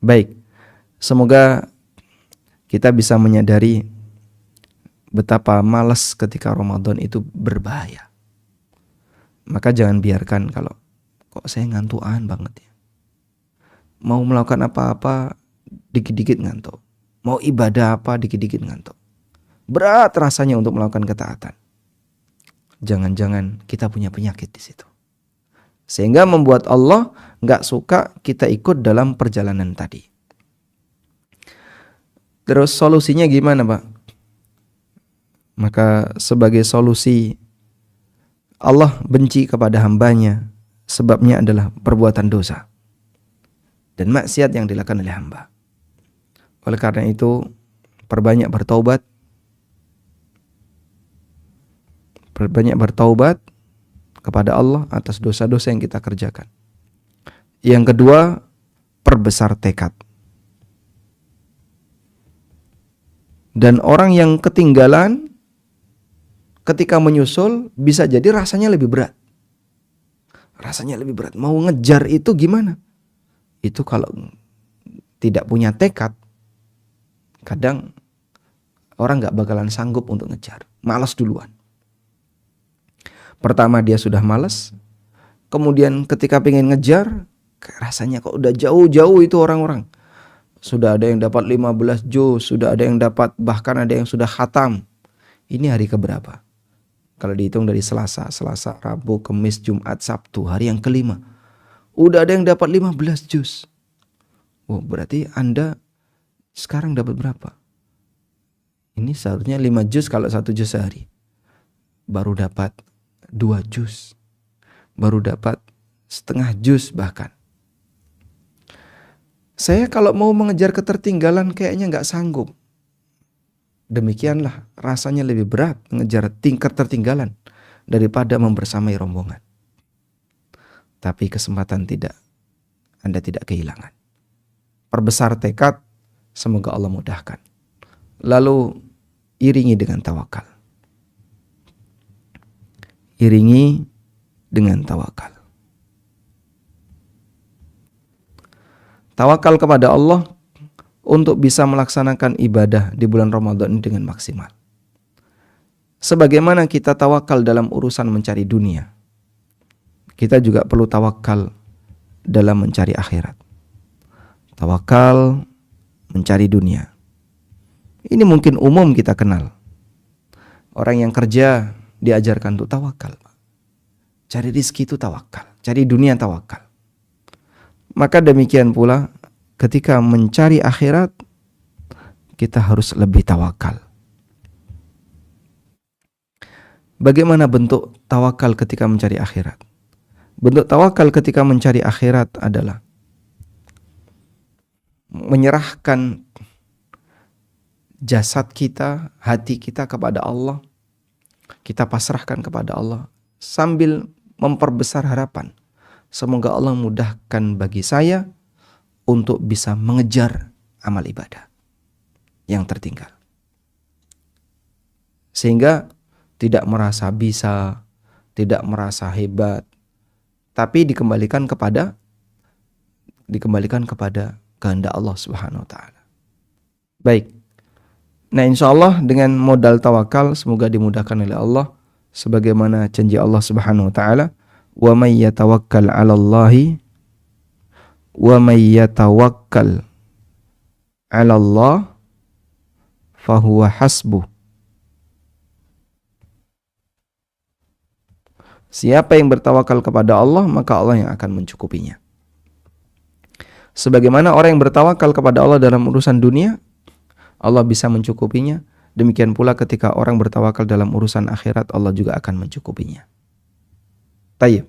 Baik, semoga kita bisa menyadari betapa malas ketika Ramadan itu berbahaya. Maka jangan biarkan kalau kok saya ngantukan banget ya. Mau melakukan apa-apa dikit-dikit ngantuk. Mau ibadah apa dikit-dikit ngantuk. Berat rasanya untuk melakukan ketaatan. Jangan-jangan kita punya penyakit di situ. Sehingga membuat Allah nggak suka kita ikut dalam perjalanan tadi. Terus solusinya gimana, Pak? Maka sebagai solusi, Allah benci kepada hambanya. Sebabnya adalah perbuatan dosa dan maksiat yang dilakukan oleh hamba. Oleh karena itu, perbanyak bertaubat. Perbanyak bertaubat kepada Allah atas dosa-dosa yang kita kerjakan. Yang kedua, perbesar tekad. Dan orang yang ketinggalan ketika menyusul bisa jadi rasanya lebih berat. Rasanya lebih berat. Mau ngejar itu gimana? Itu kalau tidak punya tekad, kadang orang gak bakalan sanggup untuk ngejar. Malas duluan. Pertama dia sudah malas, kemudian ketika pengen ngejar, rasanya kok udah jauh-jauh itu orang-orang. Sudah ada yang dapat 15 juz, sudah ada yang dapat, bahkan ada yang sudah khatam. Ini hari keberapa? Kalau dihitung dari Selasa, Rabu, Kamis, Jumat, Sabtu, hari yang kelima. Udah ada yang dapat 15 juz. Oh, berarti Anda sekarang dapat berapa? Ini seharusnya 5 juz kalau 1 juz sehari. Baru dapat 2 juz. Baru dapat setengah juz bahkan. Saya kalau mau mengejar ketertinggalan kayaknya gak sanggup. Demikianlah rasanya lebih berat mengejar tingkat ketertinggalan daripada membersamai rombongan. Tapi kesempatan tidak, Anda tidak kehilangan. Perbesar tekad, semoga Allah mudahkan. Lalu iringi dengan tawakal. Iringi dengan tawakal. Tawakal kepada Allah untuk bisa melaksanakan ibadah di bulan Ramadan ini dengan maksimal. Sebagaimana kita tawakal dalam urusan mencari dunia, kita juga perlu tawakal dalam mencari akhirat. Tawakal mencari dunia. Ini mungkin umum kita kenal. Orang yang kerja diajarkan untuk tawakal. Cari rizki itu tawakal. Cari dunia tawakal. Maka demikian pula ketika mencari akhirat, kita harus lebih tawakal. Bagaimana bentuk tawakal ketika mencari akhirat? Bentuk tawakal ketika mencari akhirat adalah menyerahkan jasad kita, hati kita kepada Allah. Kita pasrahkan kepada Allah sambil memperbesar harapan. Semoga Allah mudahkan bagi saya untuk bisa mengejar amal ibadah yang tertinggal. Sehingga tidak merasa bisa, tidak merasa hebat, tapi dikembalikan kepada kehendak Allah Subhanahu wa taala. Baik. Nah, insyaallah dengan modal tawakal semoga dimudahkan oleh Allah sebagaimana janji Allah Subhanahu wa taala, wa may yatawakkal 'alallahi wa may yatawakkal 'alallah fahuwa hasbuh. Siapa yang bertawakal kepada Allah, maka Allah yang akan mencukupinya. Sebagaimana orang yang bertawakal kepada Allah dalam urusan dunia, Allah bisa mencukupinya. Demikian pula ketika orang bertawakal dalam urusan akhirat, Allah juga akan mencukupinya. Tayyib.